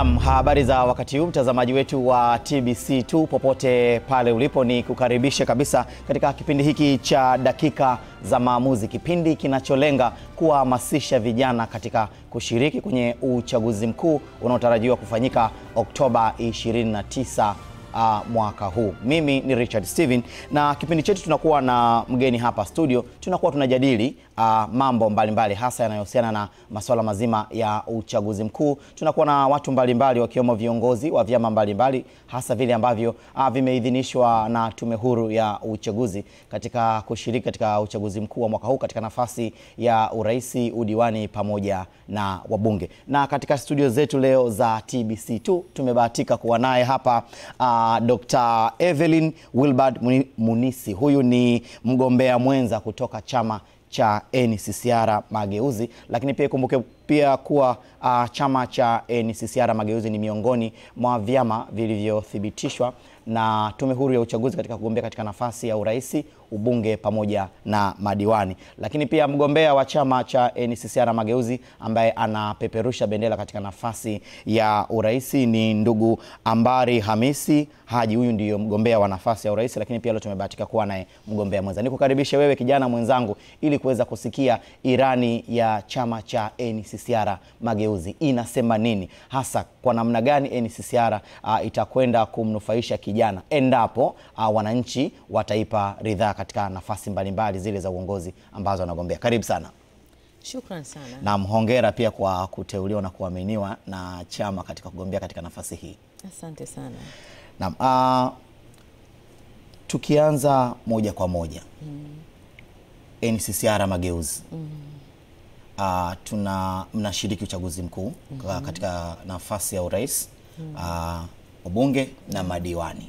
Naam, habari za wakati huu mtazamaji wetu wa TBC2 popote pale ulipo, ni kukaribisha kabisa katika kipindi hiki cha dakika za maamuzi, kipindi kinacholenga kuhamasisha vijana katika kushiriki kwenye uchaguzi mkuu unaotarajiwa kufanyika Oktoba 29 mwaka huu. Mimi ni Richard Steven, na kipindi chetu tunakuwa na mgeni hapa studio. Tunakuwa tunajadili mambo mbalimbali hasa yanayohusiana na masuala mazima ya uchaguzi mkuu. Tunakuwa na watu mbalimbali wakiwemo viongozi wa vyama mbalimbali, hasa vile ambavyo vimeidhinishwa na Tume Huru ya Uchaguzi katika kushiriki katika uchaguzi mkuu wa mwaka huu katika nafasi ya uraisi, udiwani pamoja na wabunge. Na katika studio zetu leo za TBC2 tumebahatika kuwa naye hapa Dr. Evelyn Wilbard Munisi. Huyu ni mgombea mwenza kutoka chama cha NCCR Mageuzi, lakini pia kumbuke pia kuwa chama cha NCCR Mageuzi ni miongoni mwa vyama vilivyothibitishwa na Tume Huru ya Uchaguzi katika kugombea katika nafasi ya uraisi, ubunge pamoja na madiwani. Lakini pia mgombea wa chama cha NCCR Mageuzi ambaye anapeperusha bendera katika nafasi ya uraisi ni ndugu Ambari Hamisi Haji. Huyu ndiyo mgombea wa nafasi ya uraisi, lakini pia leo tumebahatika kuwa naye mgombea mwenza. Nikukaribisha wewe kijana mwenzangu ili kuweza kusikia irani ya chama cha NCCR Mageuzi inasema nini, hasa kwa namna gani NCCR itakwenda kumnufaisha kijana endapo wananchi wataipa ridhaa katika nafasi mbalimbali zile za uongozi ambazo anagombea. Karibu sana. Shukrani sana. Na hongera pia kwa kuteuliwa na kuaminiwa na chama katika kugombea katika nafasi hii. Asante sana. Naam, tukianza moja kwa moja. NCCR Mageuzi. Mnashiriki uchaguzi mkuu katika nafasi ya urais, ubunge na madiwani.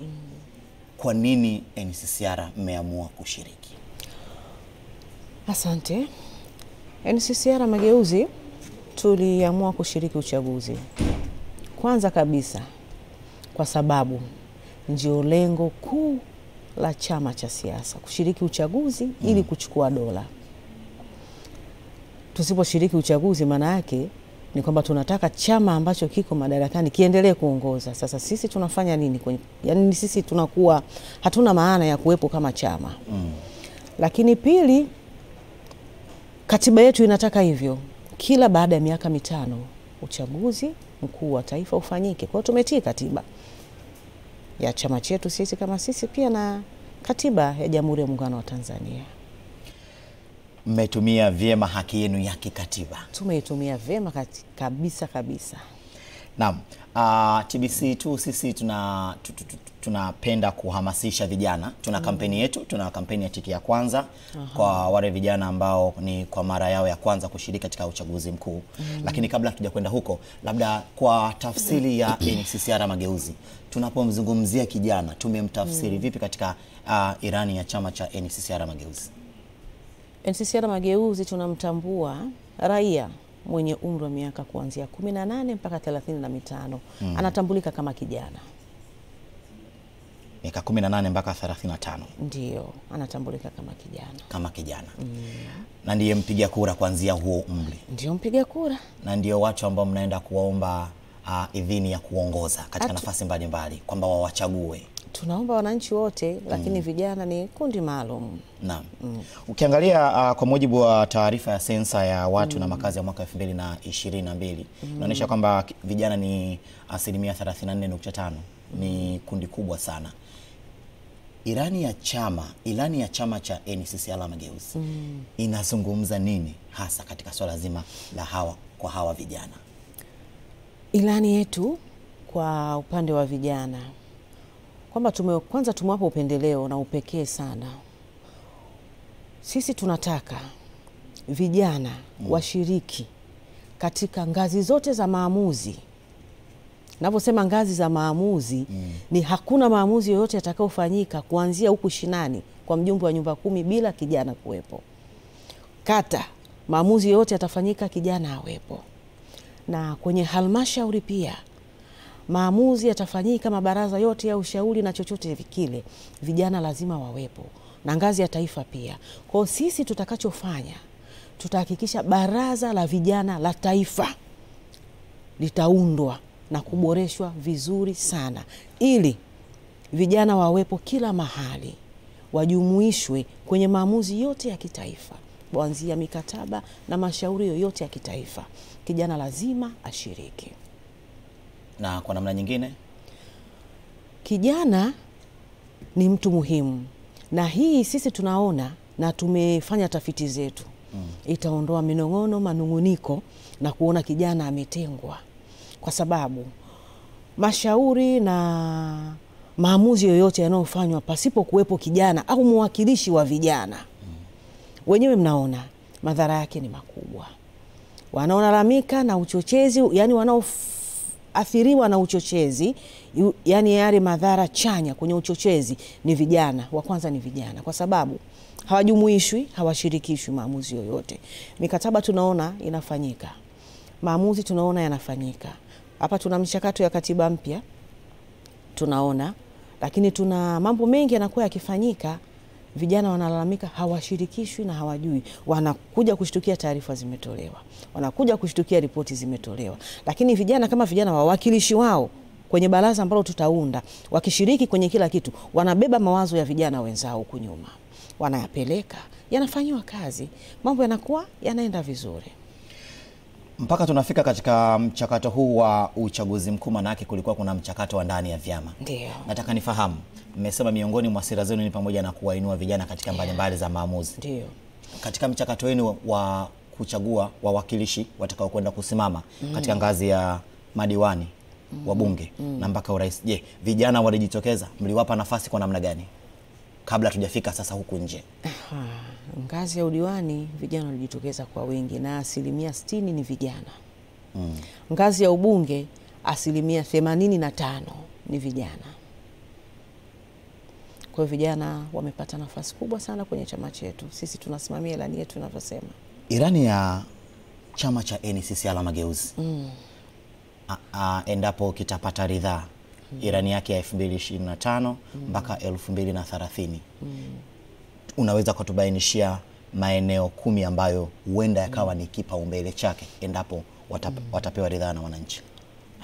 Kwa nini NCCR mmeamua kushiriki? Asante. NCCR Mageuzi tuliamua kushiriki uchaguzi kwanza kabisa kwa sababu ndio lengo kuu la chama cha siasa, kushiriki uchaguzi ili kuchukua dola. Tusiposhiriki uchaguzi maana yake ni kwamba tunataka chama ambacho kiko madarakani kiendelee kuongoza. Sasa sisi tunafanya nini yani sisi tunakuwa hatuna maana ya kuwepo kama chama. Lakini pili, katiba yetu inataka hivyo. Kila baada ya miaka 5 uchaguzi mkuu wa taifa ufanyike. Kwa hiyo tumetii katiba ya chama chetu sisi kama sisi, pia na katiba ya Jamhuri ya Muungano wa Tanzania. Mmetumia vyema haki yenu ya kikatiba. Tumeitumia vyema kabisa kabisa. Naam, TBC2 sisi tunapenda kuhamasisha vijana. Tuna kampeni yetu, tuna kampeni ya tiki ya kwanza kwa wale vijana ambao ni kwa mara yao ya kwanza kushiriki katika uchaguzi mkuu. Lakini kabla tujakwenda huko, labda kwa tafsiri ya NCCR Mageuzi, tunapomzungumzia kijana tumemtafsiri vipi katika irani ya chama cha NCCR Mageuzi? NCCR Mageuzi tunamtambua raia mwenye umri wa miaka kuanzia 18 mpaka 35. Anatambulika kama kijana. Miaka 18 mpaka 35. Ndio, anatambulika kama kijana. Kama kijana. Na ndiye mpiga kura kuanzia huo umri. Ndio mpiga kura. Na ndio watu ambao mnaenda kuwaomba idhini ya kuongoza katika nafasi mbalimbali kwamba wawachague. Tunaomba wananchi wote, lakini vijana ni kundi maalum. Naam. Ukiangalia kwa mujibu wa taarifa ya sensa ya watu na makazi ya mwaka 2022, inaonyesha kwamba vijana ni 34.5. Ni kundi kubwa sana. Ilani ya chama cha NCCR Mageuzi inazungumza nini hasa katika swala zima la hawa vijana? Ilani yetu kwa upande wa vijana kwamba kwanza tumewapa upendeleo na upekee sana. Sisi tunataka vijana washiriki katika ngazi zote za maamuzi. Ninaposema ngazi za maamuzi ni hakuna maamuzi yoyote yatakayofanyika kuanzia huku shinani kwa mjumbe wa nyumba 10 bila kijana kuwepo. Kata, maamuzi yote yatafanyika kijana awepo. Na kwenye halmashauri pia maamuzi yatafanyika, mabaraza yote ya ushauri na chochote kile, vijana lazima wawepo. Na ngazi ya taifa pia. Kwa sisi tutakachofanya, tutahakikisha baraza la vijana la taifa litaundwa na kuboreshwa vizuri sana, ili vijana wawepo kila mahali, wajumuishwe kwenye maamuzi yote ya kitaifa, kuanzia mikataba na mashauri yoyote ya kitaifa. Kijana lazima ashiriki. Na kwa namna nyingine, kijana ni mtu muhimu, na hii sisi tunaona na tumefanya tafiti zetu, itaondoa minong'ono, manunguniko na kuona kijana ametengwa, kwa sababu mashauri na maamuzi yoyote yanayofanywa pasipo kuwepo kijana au mwakilishi wa vijana, wenyewe mnaona madhara yake ni makubwa. Wanaolalamika na uchochezi, yani wanaoathiriwa na uchochezi, yani yale madhara chanya kwenye uchochezi ni vijana. Wa kwanza ni vijana, kwa sababu hawajumuishwi, hawashirikishwi maamuzi yoyote. Mikataba tunaona inafanyika, maamuzi tunaona yanafanyika. Hapa tuna mchakato ya katiba mpya tunaona, lakini tuna mambo mengi yanakuwa yakifanyika, vijana wanalalamika hawashirikishwi na hawajui. Wanakuja kushtukia taarifa zimetolewa, wanakuja kushtukia ripoti zimetolewa, lakini vijana kama vijana, wawakilishi wao kwenye baraza ambalo tutaunda, wakishiriki kwenye kila kitu, wanabeba mawazo ya vijana wenzao huku nyuma, wanayapeleka, yanafanywa kazi, mambo yanakuwa yanaenda vizuri. Mpaka tunafika katika mchakato huu wa uchaguzi mkuu, manake kulikuwa kuna mchakato wa ndani ya vyama. Ndio. Nataka nifahamu, mmesema miongoni mwa sera zenu ni pamoja na kuwainua vijana katika mbalimbali za maamuzi. Ndio. Katika mchakato wenu wa kuchagua wawakilishi watakao kwenda kusimama katika ngazi ya madiwani, wabunge na mpaka urais, je, vijana walijitokeza? Mliwapa nafasi kwa namna gani kabla tujafika sasa huku nje? Ngazi ya udiwani vijana walijitokeza kwa wingi, na 60% ni vijana. Ngazi ya ubunge 85% ni vijana. Kwa hiyo vijana wamepata nafasi kubwa sana kwenye chama chetu. Sisi tunasimamia ilani yetu inavyosema. Ilani ya chama cha NCCR Mageuzi, endapo kitapata ridhaa, ilani yake ya 2025 mpaka 2030, unaweza kutubainishia maeneo 10 ambayo huenda yakawa ni kipaumbele chake endapo watapewa ridhaa na wananchi?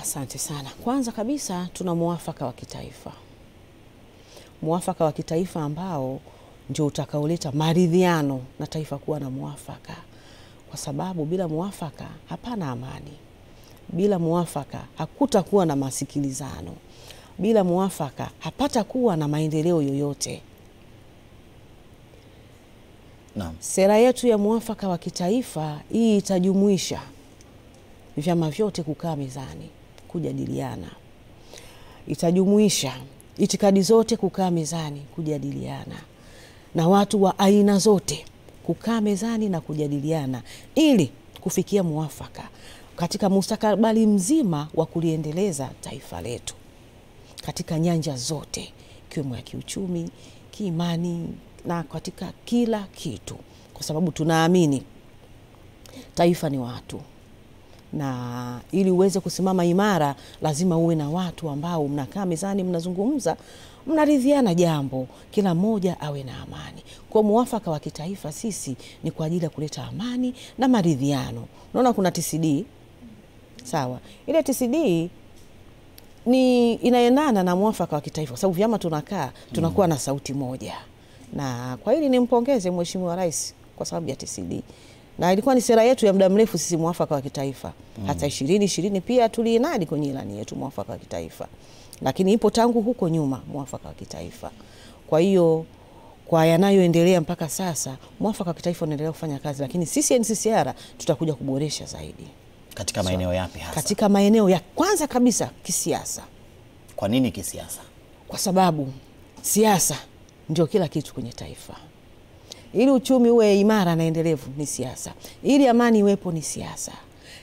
Asante sana. Kwanza kabisa tuna muafaka wa kitaifa. Muafaka wa kitaifa ambao ndio utakaoleta maridhiano na taifa kuwa na muafaka, kwa sababu bila muafaka hapana amani. Bila muafaka hakutakuwa na masikilizano. Bila muafaka hapata kuwa na maendeleo yoyote. Naam. Sera yetu ya muafaka wa kitaifa hii itajumuisha vyama vyote kukaa mezani kujadiliana. Itajumuisha itikadi zote kukaa mezani kujadiliana, na watu wa aina zote kukaa mezani na kujadiliana, ili kufikia muafaka katika mustakabali mzima wa kuliendeleza taifa letu katika nyanja zote, ikiwemo ya kiuchumi, kiimani na katika kila kitu, kwa sababu tunaamini taifa ni watu, na ili uweze kusimama imara lazima uwe na watu ambao mnakaa mezani, mnazungumza, mnaridhiana jambo, kila mmoja awe na amani. Kwa muafaka wa kitaifa sisi ni kwa ajili ya kuleta amani na maridhiano. Unaona kuna TCD, sawa? Ile TCD ni inaendana na muafaka wa kitaifa, kwa sababu vyama tunakaa tunakuwa na sauti moja. Na kwa hili nimpongeze Mheshimiwa Rais kwa sababu ya TCD. Na ilikuwa ni sera yetu ya muda mrefu sisi muafaka wa kitaifa. Hata 2020 pia tuliinadi kwenye ilani yetu muafaka wa kitaifa. Lakini ipo tangu huko nyuma muafaka wa kitaifa. Kwa hiyo kwa yanayoendelea mpaka sasa muafaka wa kitaifa unaendelea kufanya kazi, lakini sisi NCCR tutakuja kuboresha zaidi. Katika maeneo yapi hasa? Katika maeneo ya kwanza kabisa kisiasa. Kwa nini kisiasa? Kwa sababu siasa ndio kila kitu kwenye taifa. Ili uchumi uwe imara na endelevu ni siasa. Ili amani iwepo ni siasa.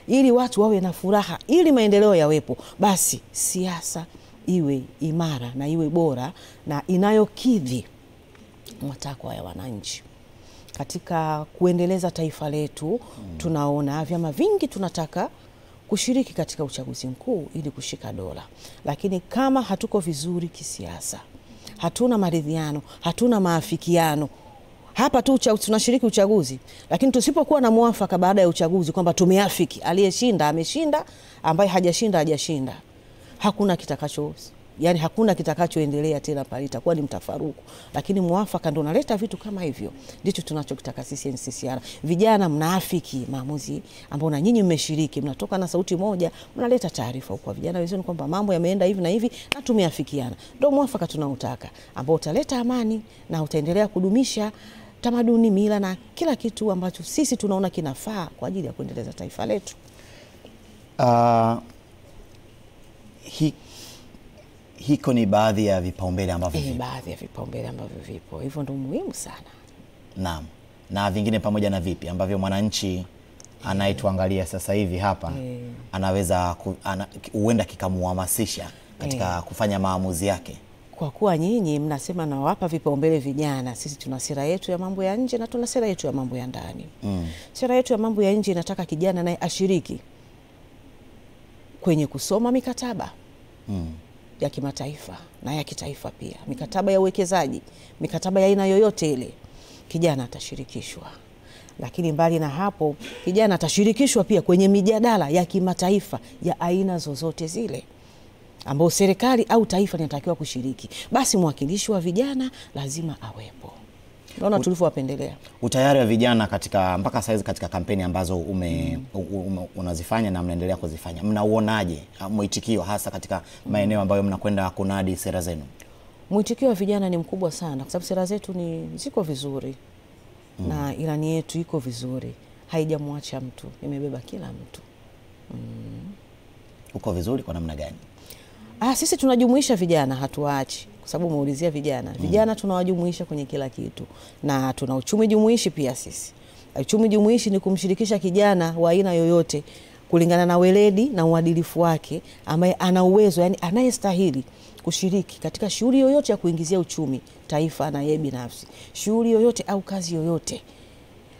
Ili watu wawe na furaha, ili maendeleo yawepo, basi siasa iwe imara na iwe bora na inayokidhi matakwa ya wananchi. Katika kuendeleza taifa letu, tunaona vyama vingi tunataka kushiriki katika uchaguzi mkuu ili kushika dola. Lakini kama hatuko vizuri kisiasa, hatuna maridhiano, hatuna maafikiano, hapa tu tunashiriki uchaguzi, lakini tusipokuwa na muafaka baada ya uchaguzi kwamba tumeafiki, aliyeshinda ameshinda, ambaye hajashinda hajashinda, hakuna kitakacho, yani hakuna kitakachoendelea tena pale, itakuwa ni mtafaruku. Lakini muafaka ndio unaleta vitu kama hivyo. Ndicho tunachokitaka sisi NCCR. Vijana mnaafiki maamuzi ambao na nyinyi mmeshiriki, mnatoka na sauti moja, mnaleta taarifa kwa vijana wenzenu kwamba mambo yameenda hivi na hivi na tumeafikiana. Ndio muafaka tunautaka, ambao utaleta amani na utaendelea kudumisha tamaduni, mila na kila kitu ambacho sisi tunaona kinafaa kwa ajili ya kuendeleza taifa letu. Hiko ni baadhi ya vipaumbele ambavyo vipo. Baadhi ya vipaumbele ambavyo vipo. Hivyo ndio muhimu sana. Naam. Na vingine pamoja na vipi ambavyo mwananchi anayetuangalia sasa hivi hapa anaweza huenda kikamuhamasisha katika kufanya maamuzi yake? Kwa kuwa nyinyi mnasema na wapa vipaumbele vijana, sisi tuna sera yetu ya mambo ya nje na tuna sera yetu ya mambo ya ndani. Sera yetu ya mambo ya nje inataka kijana naye ashiriki kwenye kusoma mikataba ya kimataifa na ya kitaifa pia. Mikataba ya uwekezaji, mikataba ya aina yoyote ile, kijana atashirikishwa. Lakini mbali na hapo, kijana atashirikishwa pia kwenye mijadala ya kimataifa ya aina zozote zile ambao serikali au taifa linatakiwa kushiriki. Basi mwakilishi wa vijana lazima awepo. Naona tulivyowapendelea. Utayari wa vijana katika mpaka saizi katika kampeni ambazo unazifanya na mnaendelea kuzifanya, mnauonaje mwitikio hasa katika maeneo ambayo mnakwenda kunadi sera zenu? Mwitikio wa vijana ni mkubwa sana kwa sababu sera zetu ziko vizuri na ilani yetu iko vizuri, haijamwacha mtu, imebeba kila mtu. Uko vizuri kwa namna gani? Sisi tunajumuisha vijana, hatuachi. Kwa sababu umeulizia vijana. Vijana tunawajumuisha kwenye kila kitu. Na tuna uchumi jumuishi pia sisi. Uchumi jumuishi ni kumshirikisha kijana wa aina yoyote kulingana na weledi na uadilifu wake, ambaye ana uwezo, yani anayestahili kushiriki katika shughuli yoyote ya kuingizia uchumi taifa na yeye binafsi. Shughuli yoyote au kazi yoyote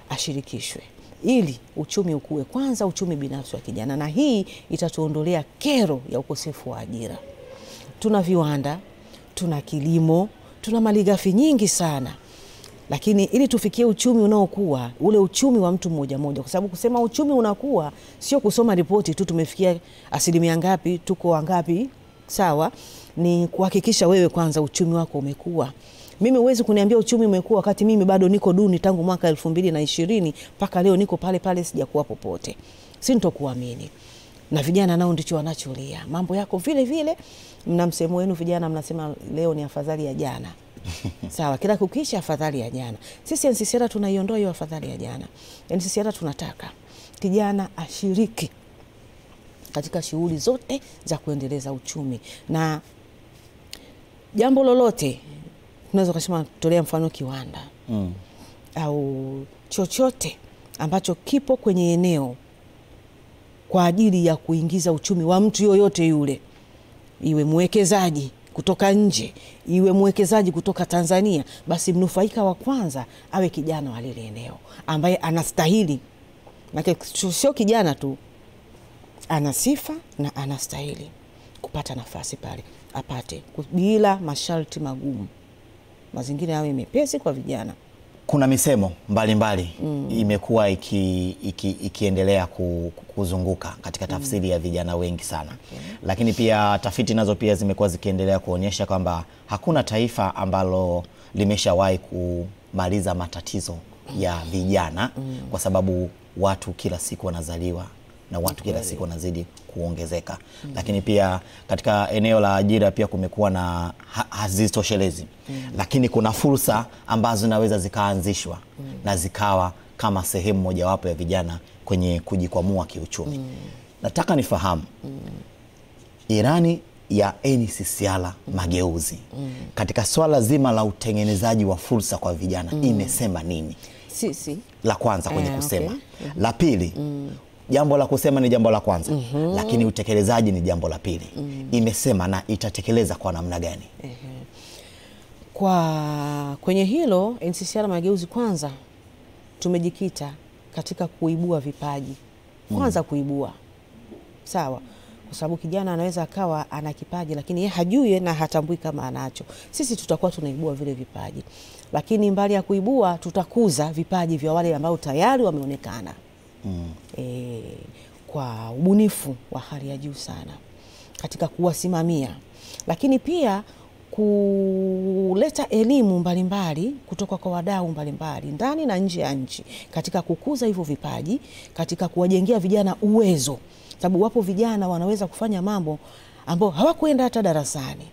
ashirikishwe ili uchumi ukue. Kwanza uchumi binafsi wa kijana, na hii itatuondolea kero ya ukosefu wa ajira. Tuna viwanda, tuna kilimo, tuna malighafi nyingi sana. Lakini ili tufikie uchumi unaokuwa, ule uchumi wa mtu mmoja mmoja, kwa sababu kusema uchumi unakuwa sio kusoma ripoti tu tumefikia asilimia ngapi, tuko wangapi, sawa, ni kuhakikisha wewe kwanza uchumi wako umekuwa. Mimi huwezi kuniambia uchumi umekuwa wakati mimi bado niko duni tangu mwaka 2020 mpaka leo niko pale pale sijakuwa popote. Sintokuamini. Na vijana nao ndicho wanacholia. Mambo yako vile vile, mna msemo wenu vijana mnasema leo ni afadhali ya jana. Sawa, kila kukicha afadhali ya jana. Sisi NCCR tunaiondoa hiyo afadhali ya jana. NCCR tunataka kijana ashiriki katika shughuli zote za kuendeleza uchumi. Na jambo lolote, tunaweza kusema tolea mfano kiwanda au chochote ambacho kipo kwenye eneo kwa ajili ya kuingiza uchumi wa mtu yoyote yule, iwe mwekezaji kutoka nje, iwe mwekezaji kutoka Tanzania, basi mnufaika wa kwanza awe kijana wa lile eneo ambaye anastahili. Na sio kijana tu, ana sifa na anastahili kupata nafasi pale, apate bila masharti magumu. Mazingira yawe mepesi kwa vijana. Kuna misemo mbalimbali imekuwa ikiendelea kuzunguka katika tafsiri ya vijana wengi sana. Lakini pia tafiti nazo pia zimekuwa zikiendelea kuonyesha kwamba hakuna taifa ambalo limeshawahi kumaliza matatizo ya vijana kwa sababu watu kila siku wanazaliwa na watu kila siku wanazidi kuongezeka. Lakini pia katika eneo la ajira pia kumekuwa na hazitoshelezi. Lakini kuna fursa ambazo zinaweza zikaanzishwa na zikawa kama sehemu mojawapo ya vijana kwenye kujikwamua kiuchumi. Nataka nifahamu irani ya NCCR Mageuzi katika swala zima la utengenezaji wa fursa kwa vijana imesema nini? Sisi la kwanza kwenye kusema. La pili, jambo la kusema ni jambo la kwanza, lakini utekelezaji ni jambo la pili. Imesema na itatekeleza kwa namna gani? Kwa kwenye hilo NCCR Mageuzi, kwanza tumejikita katika kuibua vipaji. Kwanza kuibua. Sawa. Kwa sababu kijana anaweza akawa ana kipaji lakini yeye hajui na hatambui kama anacho. Sisi tutakuwa tunaibua vile vipaji. Lakini mbali ya kuibua, tutakuza vipaji vya wale ambao tayari wameonekana. Kwa ubunifu wa hali ya juu sana. katika kuwasimamia, lakini pia kuleta elimu mbalimbali kutoka kwa wadau mbalimbali ndani na nje ya nchi katika kukuza hivyo vipaji, katika kuwajengea vijana uwezo, sababu wapo vijana wanaweza kufanya mambo ambao hawakwenda hata darasani.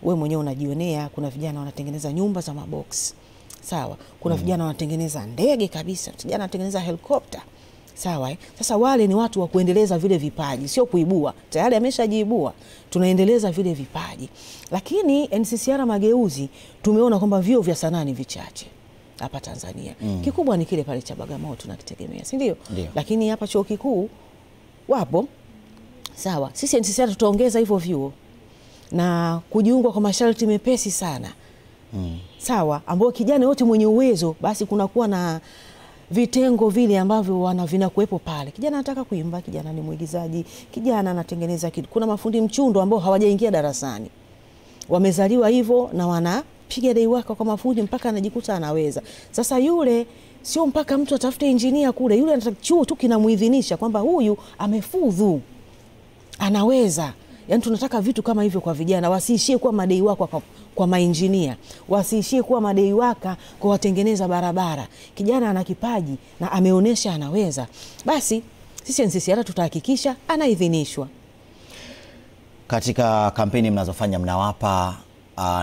Wewe mwenyewe unajionea, kuna vijana wanatengeneza nyumba za mabox, sawa, kuna vijana wanatengeneza ndege kabisa, vijana wanatengeneza helikopta, sawa. Sasa wale ni watu wa kuendeleza vile vipaji, sio kuibua. Tayari ameshajiibua, tunaendeleza vile vipaji. Lakini NCCR Mageuzi tumeona kwamba vyuo vya sanaa ni vichache hapa Tanzania. Kikubwa ni kile pale cha Bagamoyo tunakitegemea, si ndio? Lakini hapa chuo kikuu wapo, sawa. Sisi NCCR tutaongeza hivyo vyuo na kujiungwa kwa masharti mepesi sana, sawa, ambao kijana wote mwenye uwezo, basi kunakuwa na vitengo vile ambavyo vinakuwepo pale. Kijana anataka kuimba, kijana ni mwigizaji, kijana anatengeneza kitu. Kuna mafundi mchundo ambao hawajaingia darasani, wamezaliwa hivyo na wanapiga dai waka kwa mafundi mpaka anajikuta anaweza. Sasa yule sio mpaka mtu atafute injinia kule, yule anataka chuo tu kinamuidhinisha kwamba huyu amefudhu, anaweza. Yani tunataka vitu kama hivyo kwa vijana, wasiishie kuwa madai waka kwa mainjinia, wasiishie kuwa madai waka kwa watengeneza barabara. Kijana ana kipaji na ameonesha anaweza, basi sisi NCCR tutahakikisha anaidhinishwa. Katika kampeni mnazofanya, mnawapa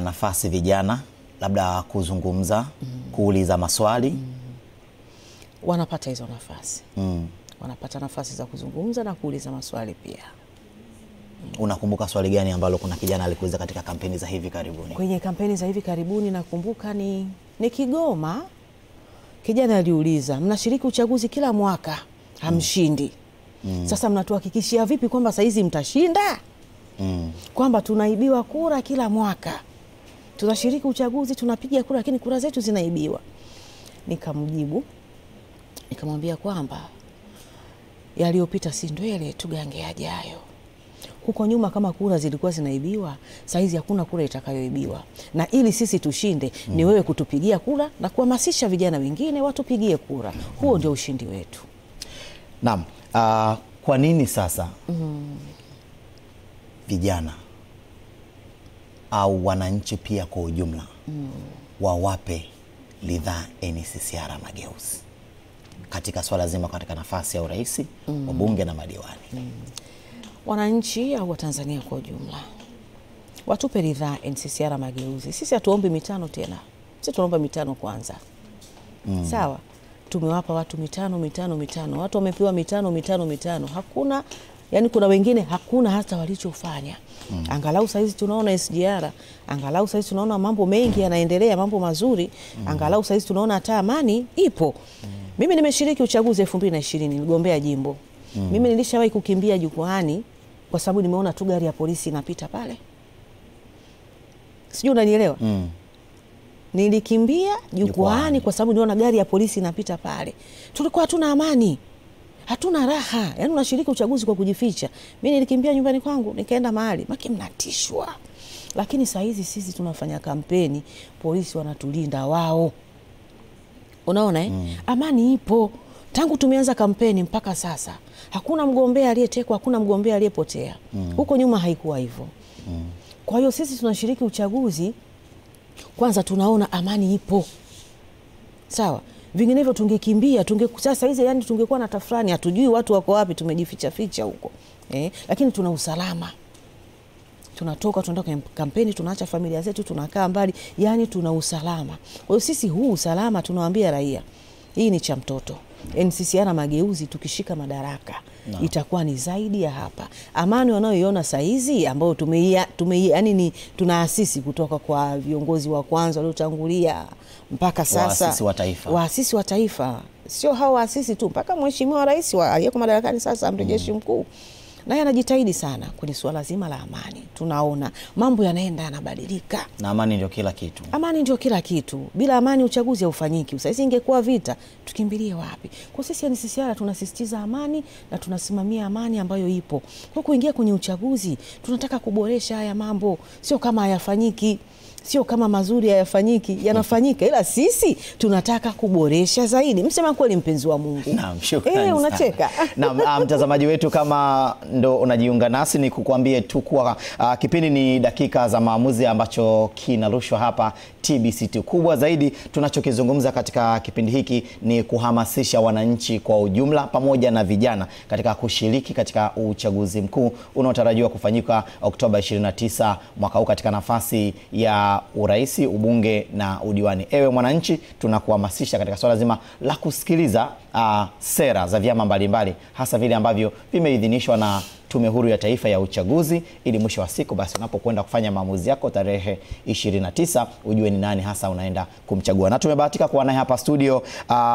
nafasi vijana labda kuzungumza, kuuliza maswali? Wanapata hizo nafasi. Wanapata nafasi za kuzungumza na kuuliza maswali pia. Unakumbuka swali gani ambalo kuna kijana alikuuliza katika kampeni za hivi karibuni? Kwenye kampeni za hivi karibuni nakumbuka ni Kigoma, kijana aliuliza, mnashiriki uchaguzi kila mwaka, hamshindi. Sasa mnatuhakikishia vipi kwamba saizi mtashinda? Kwamba tunaibiwa kura kila mwaka. Tunashiriki uchaguzi, tunapiga kura, lakini kura zetu zinaibiwa. Nikamjibu, nikamwambia kwamba yaliyopita si ndwele, tugange yajayo. Huko nyuma kama kura zilikuwa zinaibiwa, saizi hakuna kura itakayoibiwa. Na ili sisi tushinde, ni wewe kutupigia kura na kuhamasisha vijana wengine watupigie kura. Huo ndio ushindi wetu. Naam. Kwa nini sasa vijana au wananchi pia kwa ujumla wawape ridhaa NCCR Mageuzi katika swala zima, katika nafasi ya urais, wabunge na madiwani? Wananchi au Watanzania kwa ujumla watupe ridhaa NCCR Mageuzi. Sisi hatuombi mitano tena, sisi tunaomba mitano kwanza. Sawa, tumewapa watu mitano, watu wamepewa mitano. Hakuna, yani kuna wengine hakuna hata walichofanya. Angalau saizi tunaona SGR, angalau saizi tunaona mambo mengi yanaendelea, mambo mazuri. Angalau saizi tunaona hata amani ipo. Mimi nimeshiriki uchaguzi 2020, niligombea jimbo. Mimi nilishawahi kukimbia jukwaani kwa sababu nimeona tu gari ya polisi inapita pale. Sijui unanielewa? Nilikimbia jukwaani kwa sababu niona gari ya polisi inapita pale. Tulikuwa hatuna amani, hatuna raha. Yaani unashiriki uchaguzi kwa kujificha. Mimi nilikimbia nyumbani kwangu, nikaenda mahali, maki mnatishwa. Lakini saa hizi sisi tunafanya kampeni, polisi wanatulinda wao. Unaona amani ipo. Tangu tumeanza kampeni mpaka sasa, hakuna mgombea aliyetekwa, hakuna mgombea aliyepotea. Huko nyuma haikuwa hivyo. Kwa hiyo sisi tunashiriki uchaguzi, kwanza tunaona amani ipo. Sawa, vinginevyo tungekimbia, sasa hizi yani tungekuwa na tafrani, hatujui watu wako wapi, tumejificha ficha huko. Lakini tuna usalama. Tunatoka, tunaenda kwenye kampeni, tunaacha familia zetu, tunakaa mbali, yani tuna usalama. Kwa hiyo sisi huu usalama tunawaambia raia, hii ni cha mtoto. NCCR Mageuzi tukishika madaraka itakuwa ni zaidi ya hapa. Amani wanayoiona saizi ambayo yani ni tunaasisi kutoka kwa viongozi wa kwanza waliotangulia mpaka sasa, waasisi wa taifa. Sio hao waasisi tu, mpaka Mheshimiwa Rais aliyeko madarakani sasa, Amiri Jeshi Mkuu, naye anajitahidi sana kwenye swala zima la amani. Tunaona mambo yanaenda yanabadilika. Na amani ndio kila kitu. Amani ndio kila kitu. Bila amani uchaguzi haufanyiki. Sasa ingekuwa vita, tukimbilie wapi? Kwa sisi NCCR tunasisitiza amani na tunasimamia amani ambayo ipo. Kwa kuingia kwenye uchaguzi, tunataka kuboresha haya mambo. Sio kama hayafanyiki. Sio kama mazuri hayafanyiki, yanafanyika, ila sisi tunataka kuboresha zaidi. Msema kweli, mpenzi wa Mungu. Naam, shukrani. Unacheka. Naam, mtazamaji wetu, kama ndo unajiunga nasi, ni kukuambie tu kuwa kipindi ni Dakika za Maamuzi ambacho kinarushwa hapa TBC2. Kubwa zaidi tunachokizungumza katika kipindi hiki ni kuhamasisha wananchi kwa ujumla pamoja na vijana katika kushiriki katika uchaguzi mkuu unaotarajiwa kufanyika Oktoba 29 mwaka huu katika nafasi ya urais, ubunge na udiwani. Ewe mwananchi, tunakuhamasisha katika swala zima la kusikiliza sera za vyama mbalimbali, hasa vile ambavyo vimeidhinishwa na Tume Huru ya Taifa ya Uchaguzi, ili mwisho wa siku basi unapokwenda kufanya maamuzi yako tarehe 29 ujue ni nani hasa unaenda kumchagua. Na tumebahatika kuwa naye hapa studio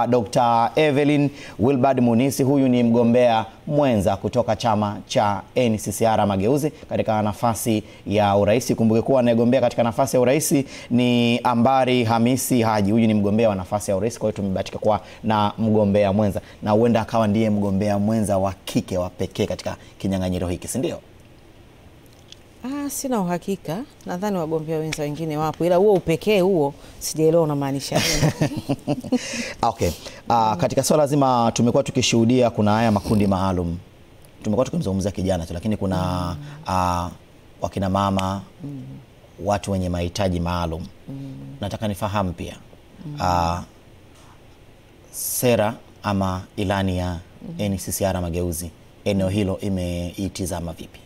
Dr. Evelyn Wilbard Munisi. Huyu ni mgombea mwenza kutoka chama cha NCCR Mageuzi katika nafasi ya urais. Kumbuke kuwa anayegombea katika nafasi ya urais ni Ambari Hamisi Haji. Huyu ni mgombea wa nafasi ya urais, kwa hiyo tumebahatika kuwa na mgombea mwenza, na huenda akawa ndiye mgombea mwenza wa kike wa pekee katika kinyang'anyiro hiki, si ndio? Sina uhakika, nadhani wagombea wenza wengine wapo, ila huo upekee huo sijaelewa unamaanisha nini. Okay. Katika swala zima tumekuwa tukishuhudia kuna haya makundi maalum. Tumekuwa tukimzungumzia kijana tu, lakini kuna wakina mama, watu wenye mahitaji maalum. Nataka nifahamu pia sera ama ilani ya NCCR Mageuzi eneo hilo imeitizama vipi?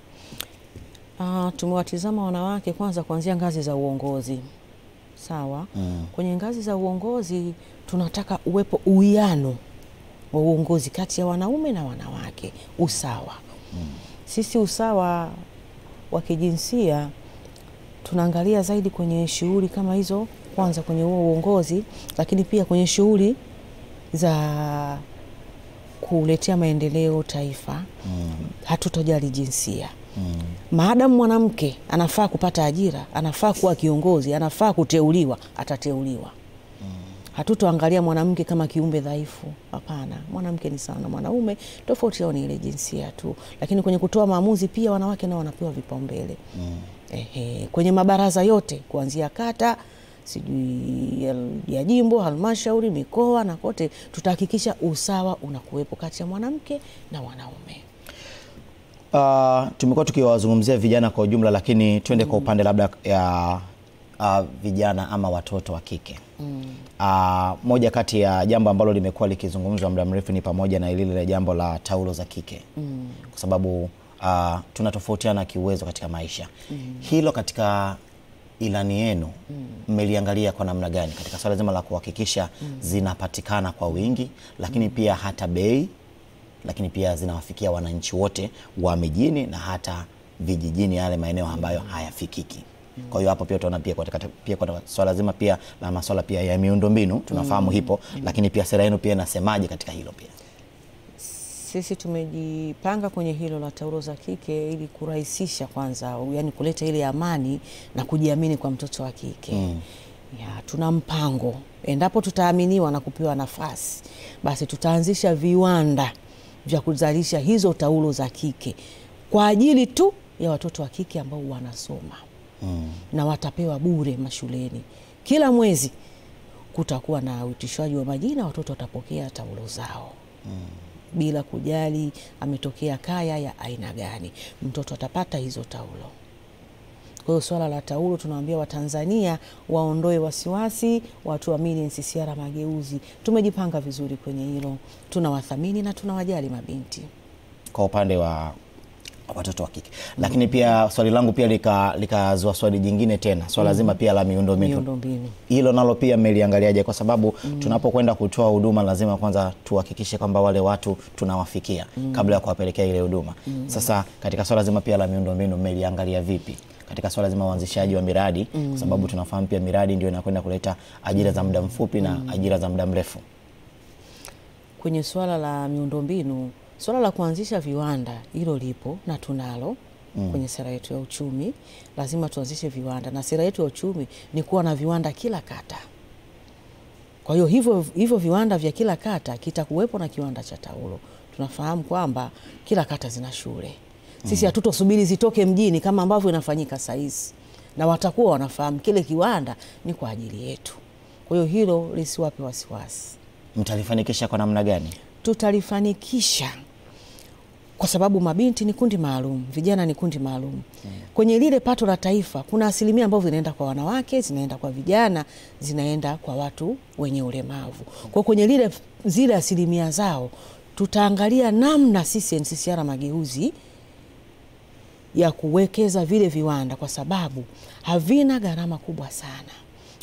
Tumewatizama wanawake kwanza kuanzia ngazi za uongozi. Sawa? Kwenye ngazi za uongozi tunataka uwepo uwiano wa uongozi kati ya wanaume na wanawake, usawa. Sisi usawa wa kijinsia tunaangalia zaidi kwenye shughuli kama hizo, kwanza kwenye huo uongozi, lakini pia kwenye shughuli za kuletea maendeleo taifa. Hatutojali jinsia. Maadamu mwanamke anafaa kupata ajira, anafaa kuwa kiongozi, anafaa kuteuliwa, atateuliwa. Hatutoangalia mwanamke kama kiumbe dhaifu. Hapana, mwanamke ni sawa na mwanaume, tofauti yao ni ile jinsia tu. Lakini kwenye kutoa maamuzi pia wanawake nao wanapewa vipaumbele. Kwenye mabaraza yote kuanzia kata, sijui ya jimbo, halmashauri, mikoa na kote, tutahakikisha usawa unakuwepo kati ya mwanamke na wanaume. Tumekuwa tukiwazungumzia vijana kwa ujumla, lakini twende kwa upande labda ya vijana ama watoto wa kike. Moja kati ya jambo ambalo limekuwa likizungumzwa muda mrefu ni pamoja na lile jambo la taulo za kike. Kwa sababu tunatofautiana kiuwezo katika maisha. Hilo katika ilani yenu mmeliangalia kwa namna gani katika swala zima la kuhakikisha zinapatikana kwa wingi, lakini pia hata bei, lakini pia zinawafikia wananchi wote wa mijini na hata vijijini, yale maeneo ambayo hayafikiki. Kwa hiyo hapo pia tunaona pia kwa swala zima pia la masuala pia ya miundombinu tunafahamu hipo, lakini pia sera yenu pia inasemaje katika hilo pia? Sisi tumejipanga kwenye hilo la taulo za kike ili kurahisisha kwanza, yani kuleta ile amani na kujiamini kwa mtoto wa kike. Tuna mpango, endapo tutaaminiwa na kupewa nafasi, basi tutaanzisha viwanda vya kuzalisha hizo taulo za kike kwa ajili tu ya watoto wa kike ambao wanasoma. Na watapewa bure mashuleni. Kila mwezi kutakuwa na uitishwaji wa majina, watoto watapokea taulo zao. Bila kujali ametokea kaya ya aina gani, mtoto atapata hizo taulo. Kwa hiyo swala la taulo tunawaambia Watanzania waondoe wasiwasi, watuamini NCCR Mageuzi. Tumejipanga vizuri kwenye hilo. Tunawathamini na tunawajali mabinti. Kwa upande wa watoto wa kike. Lakini pia swali langu pia likazua swali jingine tena. Swala zima pia la miundombinu. Hilo nalo pia mmeliangaliaje? Kwa sababu tunapokwenda kutoa huduma lazima kwanza tuhakikishe kwamba wale watu tunawafikia kabla ya kuwapelekea ile huduma. Sasa katika swala zima pia la miundombinu mmeliangalia vipi? Katika swala zima uanzishaji wa miradi, kwa sababu tunafahamu pia miradi ndio inakwenda kuleta ajira za muda mfupi na ajira za muda mrefu. Kwenye swala la miundombinu, swala la kuanzisha viwanda hilo lipo na tunalo kwenye sera yetu ya uchumi. Lazima tuanzishe viwanda, na sera yetu ya uchumi ni kuwa na viwanda kila kata. Kwa hiyo hivyo viwanda vya kila kata kitakuwepo na kiwanda cha taulo. Tunafahamu kwamba kila kata zina shule. Sisi hatutosubiri zitoke mjini kama ambavyo inafanyika saizi. na watakuwa wanafahamu kile kiwanda ni kwa ajili yetu. Kwa hiyo hilo lisiwape wasiwasi. Mtalifanikisha kwa namna gani? Tutalifanikisha kwa sababu mabinti ni kundi maalum, vijana ni kundi maalum. Kwenye lile pato la taifa kuna asilimia ambazo zinaenda kwa wanawake, zinaenda kwa vijana, zinaenda kwa watu wenye ulemavu. Kwa kwenye zile asilimia zao tutaangalia namna sisi NCCR Mageuzi ya kuwekeza vile viwanda, kwa sababu havina gharama kubwa sana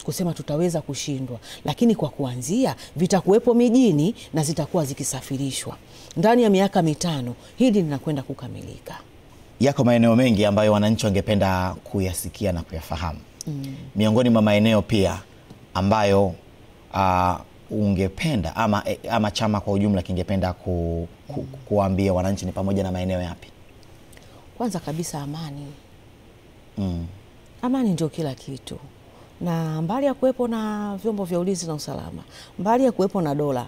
kusema tutaweza kushindwa, lakini kwa kuanzia vitakuwepo mijini na zitakuwa zikisafirishwa. Ndani ya miaka 5 hili linakwenda kukamilika. Yako maeneo mengi ambayo wananchi wangependa kuyasikia na kuyafahamu. Miongoni mwa maeneo pia ambayo ungependa ama chama kwa ujumla kingependa kuambia wananchi ni pamoja na maeneo yapi? Kwanza kabisa amani. Amani ndio kila kitu. Na mbali ya kuwepo na vyombo vya ulinzi na usalama, mbali ya kuwepo na dola,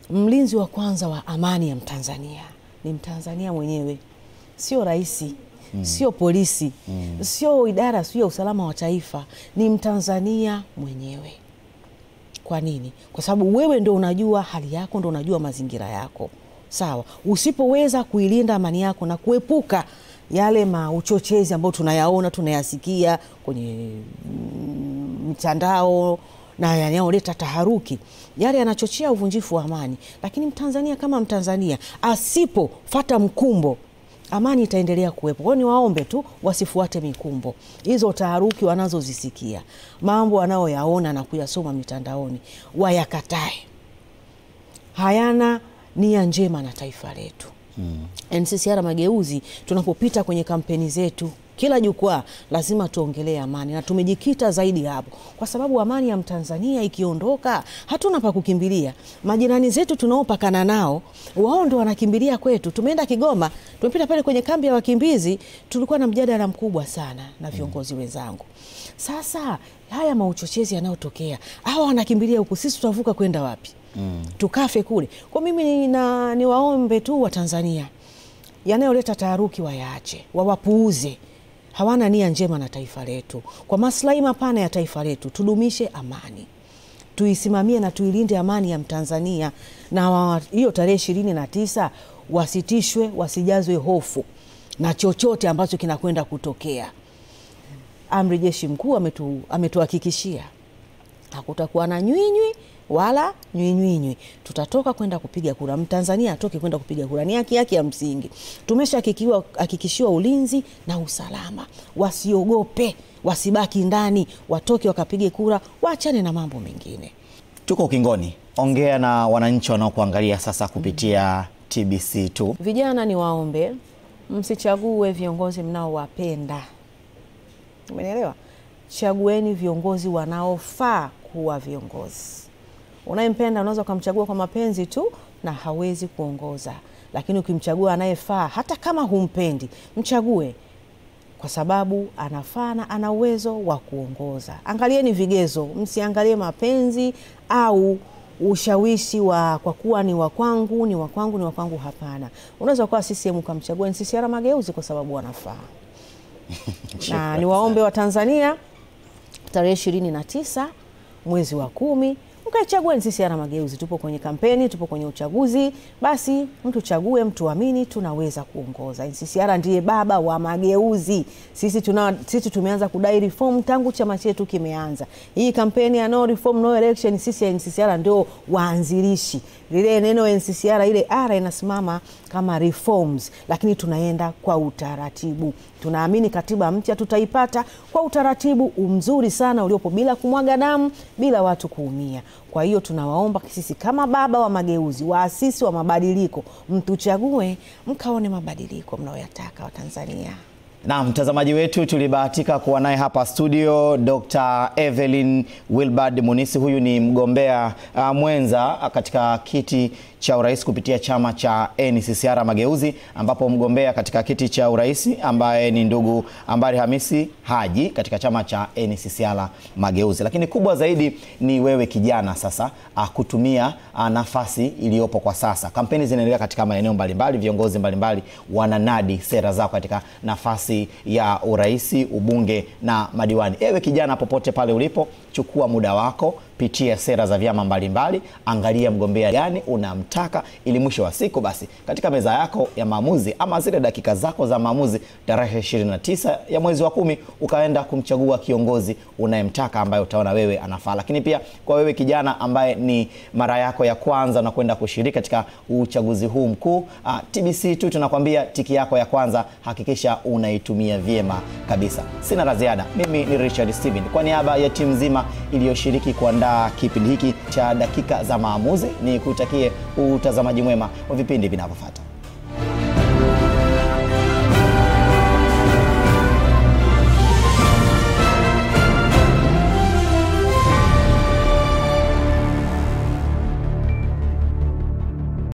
mlinzi wa kwanza wa amani ya Mtanzania ni Mtanzania mwenyewe. Sio rais, sio polisi, sio idara, sio usalama wa taifa, ni Mtanzania mwenyewe. Kwa nini? Kwa sababu wewe ndio unajua hali yako, ndio unajua mazingira yako. Sawa, usipoweza kuilinda amani yako na kuepuka yale uchochezi ambao tunayaona, tunayasikia kwenye mitandao na yanayoleta taharuki, yale yanachochea uvunjifu wa amani. Lakini Mtanzania kama Mtanzania asipofuata mkumbo, amani itaendelea kuwepo. Kwa hiyo niwaombe tu wasifuate mikumbo. Hizo taharuki wanazozisikia, mambo wanayoyaona na kuyasoma mitandaoni, wayakatae. Hayana nia njema na taifa letu. NCCR Mageuzi tunapopita kwenye kampeni zetu, kila jukwaa lazima tuongelee amani, na tumejikita zaidi hapo kwa sababu amani ya Mtanzania ikiondoka hatuna pa kukimbilia. Majirani zetu tunaopakana nao wao ndio wanakimbilia kwetu. Tumeenda Kigoma, tumepita pale kwenye kambi ya wakimbizi, tulikuwa na mjadala mkubwa sana na viongozi wenzangu. Sasa haya mauchochezi yanayotokea, hawa wanakimbilia huku, sisi tutavuka kwenda wapi? Tukafe kule. Kwa mimi niwaombe tu wa Tanzania, yanayoleta taharuki wayaache, wawapuuze. Hawana nia njema na taifa letu. Kwa maslahi mapana ya taifa letu, tudumishe amani. Tuisimamie na tuilinde amani ya Mtanzania, na hiyo tarehe 29 wasitishwe, wasijazwe hofu na chochote ambacho kinakwenda kutokea. Amri Jeshi Mkuu ametuhakikishia hakutakuwa na nywinywi wala nywinywi. Tutatoka kwenda kupiga kura. Mtanzania atoke kwenda kupiga kura, ni haki yake ya msingi. Tumeshahakikishiwa ulinzi na usalama. Wasiogope, wasibaki ndani, watoke wakapige kura, waachane na mambo mengine. Tuko ukingoni. Ongea na wananchi wanaokuangalia sasa kupitia TBC2. Vijana ni waombe, msichague viongozi mnaowapenda. Umeelewa? Chagueni viongozi wanaofaa kuwa viongozi. Unayempenda unaweza kumchagua kwa mapenzi tu na hawezi kuongoza. Lakini ukimchagua anayefaa, hata kama humpendi, mchague kwa sababu anafaa na ana uwezo wa kuongoza. Angalieni vigezo, msiangalie mapenzi au ushawishi kwa kuwa ni wa kwangu, ni wa kwangu, ni wa kwangu. Hapana. Unaweza kuwa CCM ukamchagua NCCR Mageuzi kwa sababu wanafaa. Na niwaombe wa Tanzania, tarehe 29 mwezi wa 10 mkaichagua NCCR Mageuzi. Tupo kwenye kampeni, tupo kwenye uchaguzi. Basi mtu chague, mtu amini, tunaweza kuongoza. NCCR ndiye baba wa mageuzi. Sisi tumeanza kudai reform tangu chama chetu kimeanza. Hii kampeni ya no reform no election, sisi ya NCCR ndio waanzilishi. Lile neno NCCR, ile R inasimama kama reforms, lakini tunaenda kwa utaratibu. Tunaamini katiba mpya tutaipata kwa utaratibu mzuri sana uliopo, bila kumwaga damu, bila watu kuumia. Kwa hiyo tunawaomba sisi kama baba wa mageuzi, waasisi wa mabadiliko, mtuchague mkaone mabadiliko mnayoyataka wa Tanzania. Na mtazamaji wetu, tulibahatika kuwa naye hapa studio Dr. Evelyn Wilbard Munisi. Huyu ni mgombea mwenza katika kiti cha urais kupitia chama cha NCCR Mageuzi, ambapo mgombea katika kiti cha urais ambaye ni ndugu Ambari Hamisi Haji katika chama cha NCCR Mageuzi. Lakini kubwa zaidi ni wewe kijana sasa kutumia nafasi iliyopo kwa sasa. Kampeni zinaendelea katika maeneo mbalimbali, viongozi mbalimbali wananadi sera zao katika nafasi nafasi ya uraisi, ubunge na madiwani. Ewe kijana popote pale ulipo, chukua muda wako, pitia sera za vyama mbalimbali, angalia mgombea gani unamtaka, ili mwisho wa siku basi katika meza yako ya maamuzi ama zile dakika zako za maamuzi tarehe 29 ya mwezi wa 10 ukaenda kumchagua kiongozi unayemtaka ambaye utaona wewe anafaa. Lakini pia kwa wewe kijana ambaye ni mara yako ya kwanza na kwenda kushiriki katika uchaguzi huu mkuu, TBC2 tunakwambia tiki yako ya kwanza hakikisha unaitumia vyema kabisa. Sina la ziada. Mimi ni Richard Steven kwa niaba ya timu nzima iliyoshiriki kuandaa kipindi hiki cha dakika za maamuzi, ni kutakie utazamaji mwema wa vipindi vinavyofuata.